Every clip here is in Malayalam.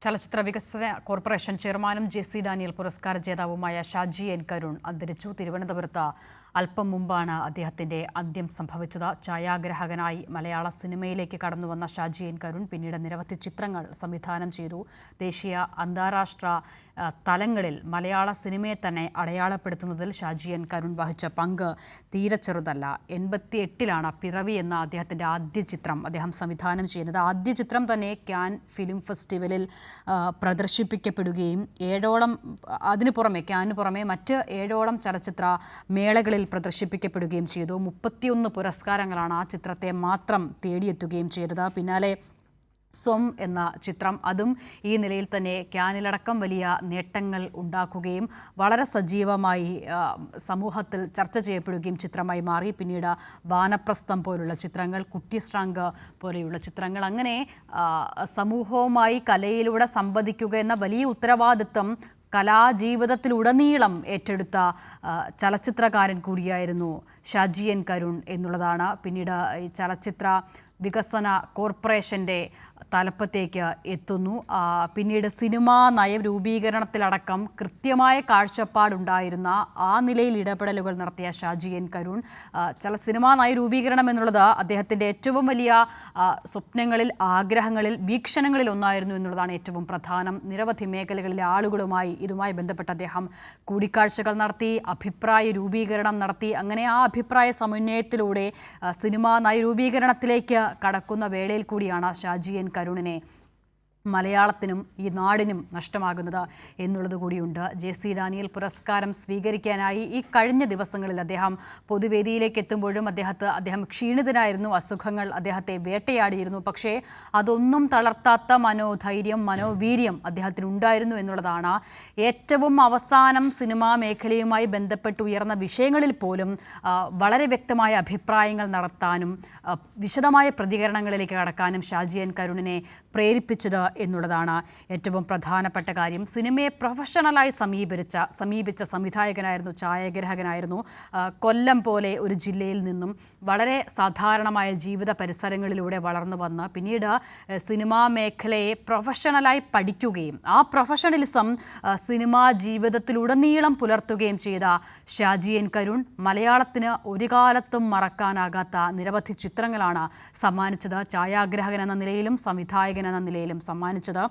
ചലച്ചിത്ര വികസന കോർപ്പറേഷൻ ചെയർമാനും ജെ.സി. ഡാനിയൽ പുരസ്കാര ജേതാവുമായ ഷാജി എൻ കരുൺ അന്തരിച്ചു. തിരുവനന്തപുരത്ത് അല്പം മുമ്പാണ് അദ്ദേഹത്തിന്റെ അന്ത്യം സംഭവിച്ചത്. ഛായാഗ്രാഹകനായി മലയാള സിനിമയിലേക്ക് കടന്നുവന്ന ഷാജി എൻ കരുൺ പിന്നീട് നിരവധി ചിത്രങ്ങൾ സംവിധാനം ചെയ്തു. ദേശീയ അന്താരാഷ്ട്ര തലങ്ങളിൽ മലയാള സിനിമയെ തന്നെ അടയാളപ്പെടുത്തുന്നതിൽ ഷാജി എൻ കരുൺ വഹിച്ച പങ്ക് തീരെ ചെറുതല്ല. 88-ലാണ് പിറവി എന്ന അദ്ദേഹത്തിന്റെ ആദ്യ ചിത്രം അദ്ദേഹം സംവിധാനം ചെയ്യുന്നത്. ആദ്യ ചിത്രം തന്നെ ക്യാൻ ഫിലിം ഫെസ്റ്റിവലിൽ പ്രദർശിപ്പിക്കപ്പെടുകയും അതിനു പുറമെ ക്യാനു പുറമെ മറ്റ് 7ഓളം ചലച്ചിത്ര മേളകളിൽ പ്രദർശിപ്പിക്കപ്പെടുകയും ചെയ്തു. 31 പുരസ്കാരങ്ങളാണ് ആ ചിത്രത്തെ മാത്രം തേടിയെത്തുകയും ചെയ്തത്. പിന്നാലെ സ്വം എന്ന ചിത്രം, അതും ഈ നിലയിൽ തന്നെ ക്യാനിലടക്കം വലിയ നേട്ടങ്ങൾ ഉണ്ടാക്കുകയും വളരെ സജീവമായി സമൂഹത്തിൽ ചർച്ച ചെയ്യപ്പെടുകയും ചിത്രമായി മാറി. പിന്നീട് വാനപ്രസ്ഥം പോലുള്ള ചിത്രങ്ങൾ, കുട്ടി സ്ട്രാങ്ക് പോലെയുള്ള ചിത്രങ്ങൾ, അങ്ങനെ സമൂഹവുമായി കലയിലൂടെ സംവദിക്കുക എന്ന വലിയ ഉത്തരവാദിത്വം കലാജീവിതത്തിലുടനീളം ഏറ്റെടുത്ത ചലച്ചിത്രകാരൻ കൂടിയായിരുന്നു ഷാജി എൻ കരുൺ എന്നുള്ളതാണ്. പിന്നീട് ഈ ചലച്ചിത്ര വികസന കോർപ്പറേഷൻ്റെ തലപ്പത്തേക്ക് എത്തുന്നു. പിന്നീട് സിനിമാ നയരൂപീകരണത്തിലടക്കം കൃത്യമായ കാഴ്ചപ്പാടുണ്ടായിരുന്ന ആ നിലയിൽ ഇടപെടലുകൾ നടത്തിയ ഷാജി എൻ കരുൺ സിനിമാ നയരൂപീകരണം എന്നുള്ളത് അദ്ദേഹത്തിൻ്റെ ഏറ്റവും വലിയ സ്വപ്നങ്ങളിൽ, ആഗ്രഹങ്ങളിൽ, വീക്ഷണങ്ങളിൽ ഒന്നായിരുന്നു എന്നുള്ളതാണ് ഏറ്റവും പ്രധാനം. നിരവധി മേഖലകളിലെ ആളുകളുമായി ഇതുമായി ബന്ധപ്പെട്ട് അദ്ദേഹം കൂടിക്കാഴ്ചകൾ നടത്തി, അഭിപ്രായ രൂപീകരണം നടത്തി. അങ്ങനെ ആ അഭിപ്രായ സമന്വയത്തിലൂടെ സിനിമാ നയരൂപീകരണത്തിലേക്ക് കടക്കുന്ന വേളയിൽ കൂടിയാണ് ഷാജി എൻ കരുണിനെ മലയാളത്തിനും ഈ നാടിനും നഷ്ടമാകുന്നത് എന്നുള്ളത് കൂടിയുണ്ട്. ജെ.സി. ഡാനിയൽ പുരസ്കാരം സ്വീകരിക്കാനായി ഈ കഴിഞ്ഞ ദിവസങ്ങളിൽ അദ്ദേഹം പൊതുവേദിയിലേക്ക് എത്തുമ്പോഴും അദ്ദേഹം ക്ഷീണിതനായിരുന്നു. അസുഖങ്ങൾ അദ്ദേഹത്തെ വേട്ടയാടിയിരുന്നു. പക്ഷേ അതൊന്നും തളർത്താത്ത മനോധൈര്യം, മനോവീര്യം അദ്ദേഹത്തിനുണ്ടായിരുന്നു എന്നുള്ളതാണ്. ഏറ്റവും അവസാനം സിനിമാ മേഖലയുമായി ബന്ധപ്പെട്ട് ഉയർന്ന വിഷയങ്ങളിൽ പോലും വളരെ വ്യക്തമായ അഭിപ്രായങ്ങൾ നടത്താനും വിശദമായ പ്രതികരണങ്ങളിലേക്ക് കടക്കാനും ഷാജി എൻ കരുണിനെ പ്രേരിപ്പിച്ചത് എന്നുള്ളതാണ് ഏറ്റവും പ്രധാനപ്പെട്ട കാര്യം. സിനിമയെ പ്രൊഫഷണലായി സമീപിച്ച സംവിധായകനായിരുന്നു, ഛായാഗ്രാഹകനായിരുന്നു. കൊല്ലം പോലെ ഒരു ജില്ലയിൽ നിന്നും വളരെ സാധാരണമായ ജീവിത പരിസരങ്ങളിലൂടെ വളർന്നു വന്ന് പിന്നീട് സിനിമാ മേഖലയെ പ്രൊഫഷണലായി പഠിക്കുകയും ആ പ്രൊഫഷണലിസം സിനിമാ ജീവിതത്തിലുടനീളം പുലർത്തുകയും ചെയ്ത ഷാജി എൻ കരുൺ മലയാളത്തിന് ഒരു കാലത്തും മറക്കാനാകാത്ത നിരവധി ചിത്രങ്ങളാണ് സമ്മാനിച്ചത്. ഛായാഗ്രാഹകൻ എന്ന നിലയിലും സംവിധായകൻ എന്ന നിലയിലും സമ്മാനിച്ചത്.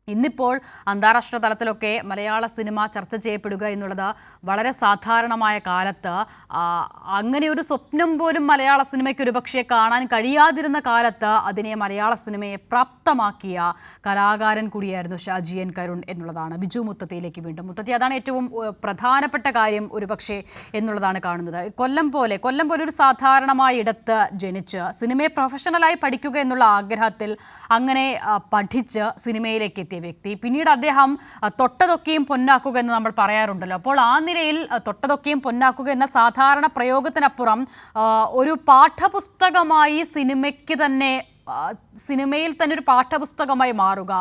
ഇന്നിപ്പോൾ അന്താരാഷ്ട്ര തലത്തിലൊക്കെ മലയാള സിനിമ ചർച്ച ചെയ്യപ്പെടുക എന്നുള്ളത് വളരെ സാധാരണമായ കാലത്ത്, അങ്ങനെ ഒരു സ്വപ്നം പോലും മലയാള സിനിമയ്ക്ക് ഒരു പക്ഷേ കാണാൻ കഴിയാതിരുന്ന കാലത്ത് അതിനെ മലയാള സിനിമയെ പ്രാപ്തമാക്കിയ കലാകാരൻ കൂടിയായിരുന്നു ഷാജി എൻ കരുൺ എന്നുള്ളതാണ്. ബിജു മുത്തത്തിയിലേക്ക് വീണ്ടും. മുത്തത്തി, അതാണ് ഏറ്റവും പ്രധാനപ്പെട്ട കാര്യം ഒരു പക്ഷേ എന്നുള്ളതാണ് കാണുന്നത്. കൊല്ലം പോലെ ഒരു സാധാരണമായ ഇടത്ത് ജനിച്ച് സിനിമയെ പ്രൊഫഷണലായി പഠിക്കുക എന്നുള്ള ആഗ്രഹത്തിൽ അങ്ങനെ പഠിച്ച് സിനിമയിലേക്ക് വ്യക്തി, പിന്നീട് അദ്ദേഹം തൊട്ടതൊക്കെയും പൊന്നാക്കുക എന്ന് നമ്മൾ പറയാറുണ്ടല്ലോ. അപ്പോൾ ആ നിലയിൽ തൊട്ടതൊക്കെയും പൊന്നാക്കുക എന്ന സാധാരണ പ്രയോഗത്തിനപ്പുറം ഒരു പാഠപുസ്തകമായി സിനിമയിൽ തന്നെ ഒരു പാഠപുസ്തകമായി മാറുക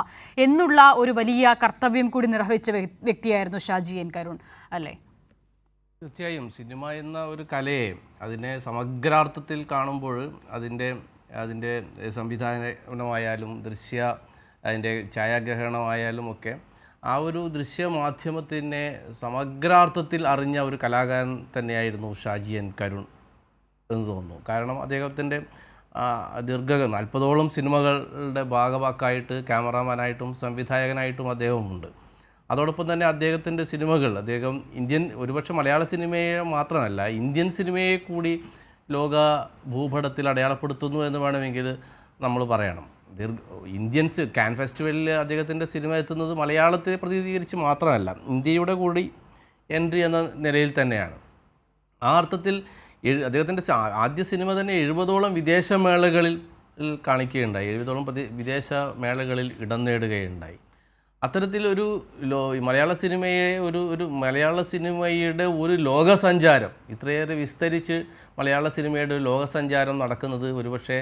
എന്നുള്ള ഒരു വലിയ കർത്തവ്യം കൂടി നിർവഹിച്ച വ്യക്തിയായിരുന്നു ഷാജി എൻ കരുൺ, അല്ലേ? തീർച്ചയായും സിനിമ എന്ന ഒരു കലയെ അതിനെ സമഗ്രാർത്ഥത്തിൽ കാണുമ്പോൾ അതിൻ്റെ സംവിധാനമായാലും അതിൻ്റെ ഛായാഗ്രഹണമായാലും ഒക്കെ ആ ഒരു ദൃശ്യമാധ്യമത്തിനെ സമഗ്രാർത്ഥത്തിൽ അറിഞ്ഞ ഒരു കലാകാരൻ തന്നെയായിരുന്നു ഷാജി എൻ കരുൺ എന്ന് തോന്നുന്നു. കാരണം അദ്ദേഹത്തിൻ്റെ 40ഓളം സിനിമകളുടെ ഭാഗവാക്കായിട്ട് ക്യാമറാമാനായിട്ടും സംവിധായകനായിട്ടും അദ്ദേഹമുണ്ട്. അതോടൊപ്പം തന്നെ അദ്ദേഹത്തിൻ്റെ സിനിമകൾ ഒരുപക്ഷെ മലയാള സിനിമയെ മാത്രമല്ല ഇന്ത്യൻ സിനിമയെ കൂടി ലോക ഭൂപടത്തിൽ അടയാളപ്പെടുത്തുന്നു എന്ന് വേണമെങ്കിൽ നമ്മൾ പറയണം. ക്യാൻ ഫെസ്റ്റിവലിൽ അദ്ദേഹത്തിൻ്റെ സിനിമ എത്തുന്നത് മലയാളത്തെ പ്രതിനിധീകരിച്ച് മാത്രമല്ല, ഇന്ത്യയുടെ കൂടി എൻട്രി എന്ന നിലയിൽ തന്നെയാണ്. ആ അർത്ഥത്തിൽ അദ്ദേഹത്തിൻ്റെ ആദ്യ സിനിമ തന്നെ 70ഓളം വിദേശ മേളകളിൽ കാണിക്കുകയുണ്ടായി, 70ഓളം വിദേശ മേളകളിൽ ഇടം നേടുകയുണ്ടായി. അത്തരത്തിലൊരു മലയാള സിനിമയുടെ ഒരു ലോകസഞ്ചാരം, ഇത്രയേറെ വിസ്തരിച്ച് മലയാള സിനിമയുടെ ഒരു ലോകസഞ്ചാരം നടക്കുന്നത് ഒരുപക്ഷെ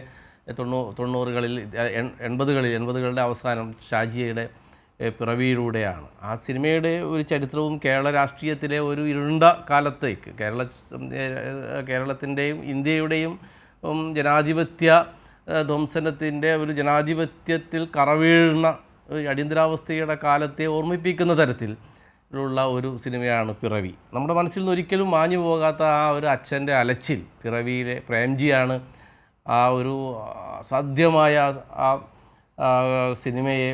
80കളുടെ അവസാനം ഷാജിയുടെ പിറവിയിലൂടെയാണ്. ആ സിനിമയുടെ ഒരു ചരിത്രവും കേരള രാഷ്ട്രീയത്തിലെ ഒരു ഇരുണ്ട കാലത്തേക്ക് കേരളത്തിൻ്റെയും ഇന്ത്യയുടെയും ജനാധിപത്യ ധ്വംസനത്തിൻ്റെ ഒരു ജനാധിപത്യത്തിൽ കറവീഴുന്ന അടിയന്തരാവസ്ഥയുടെ കാലത്തെ ഓർമ്മിപ്പിക്കുന്ന തരത്തിൽ ഉള്ള ഒരു സിനിമയാണ് പിറവി. നമ്മുടെ മനസ്സിൽ നിന്ന് ഒരിക്കലും മാഞ്ഞു പോകാത്ത ആ ഒരു അച്ഛൻ്റെ അലച്ചിൽ, പിറവിയിലെ പ്രേംജിയാണ് ആ ഒരു അസാധ്യമായ ആ സിനിമയെ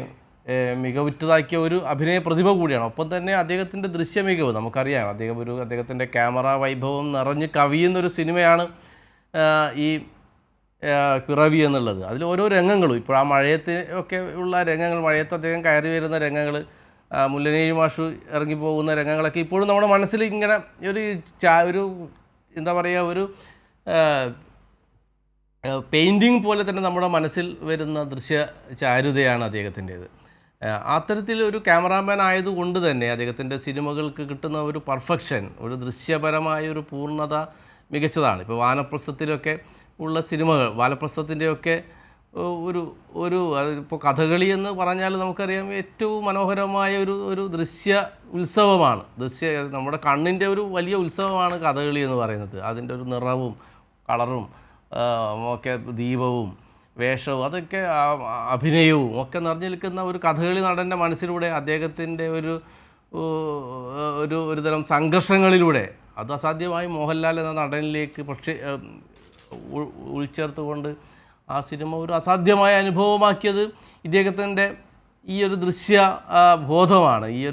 മികവുറ്റതാക്കിയ ഒരു അഭിനയ പ്രതിഭ കൂടിയാണ്. ഒപ്പം തന്നെ അദ്ദേഹത്തിൻ്റെ ദൃശ്യ മികവ് നമുക്കറിയാം. അദ്ദേഹത്തിൻ്റെ ക്യാമറ വൈഭവം നിറഞ്ഞ് കവിയുന്നൊരു സിനിമയാണ് ഈ പിറവി എന്നുള്ളത്. അതിൽ ഓരോ രംഗങ്ങളും ഇപ്പോൾ ആ മഴയത്ത് ഒക്കെ ഉള്ള രംഗങ്ങൾ, മഴയത്ത് അദ്ദേഹം കയറി വരുന്ന രംഗങ്ങൾ, മുല്ലനേഴി മാഷു ഇറങ്ങിപ്പോകുന്ന രംഗങ്ങളൊക്കെ ഇപ്പോഴും നമ്മുടെ മനസ്സിൽ ഇങ്ങനെ ഒരു എന്താ പറയുക, ഒരു പെയിൻറ്റിങ് പോലെ തന്നെ നമ്മുടെ മനസ്സിൽ വരുന്ന ദൃശ്യ ചാരുതയാണ് അദ്ദേഹത്തിൻ്റേത്. അത്തരത്തിൽ ഒരു ക്യാമറാമാൻ ആയതുകൊണ്ട് തന്നെ അദ്ദേഹത്തിൻ്റെ സിനിമകൾക്ക് കിട്ടുന്ന ഒരു പെർഫെക്ഷൻ, ഒരു ദൃശ്യപരമായ ഒരു പൂർണ്ണത മികച്ചതാണ്. ഇപ്പോൾ വാനപ്രസ്ഥത്തിലൊക്കെ ഉള്ള സിനിമകൾ, വാനപ്രസ്ഥത്തിൻ്റെയൊക്കെ അതിപ്പോൾ കഥകളി എന്ന് പറഞ്ഞാൽ നമുക്കറിയാം ഏറ്റവും മനോഹരമായ ഒരു ദൃശ്യ ഉത്സവമാണ്. നമ്മുടെ കണ്ണിൻ്റെ ഒരു വലിയ ഉത്സവമാണ് കഥകളി എന്ന് പറയുന്നത്. അതിൻ്റെ ഒരു നിറവും കളറും ഒക്കെ ദീപവും വേഷവും അതൊക്കെ അഭിനയവും ഒക്കെ നിറഞ്ഞു നിൽക്കുന്ന ഒരു കഥകളി നടൻ്റെ മനസ്സിലൂടെ അദ്ദേഹത്തിൻ്റെ ഒരു തരം സംഘർഷങ്ങളിലൂടെ അത് അസാധ്യമായി മോഹൻലാൽ എന്ന നടനിലേക്ക് ഉൾച്ചേർത്തുകൊണ്ട് ആ സിനിമ ഒരു അസാധ്യമായ അനുഭവമാക്കിയത് ഇദ്ദേഹത്തിൻ്റെ ഈ ഒരു ദൃശ്യ ബോധമാണ്.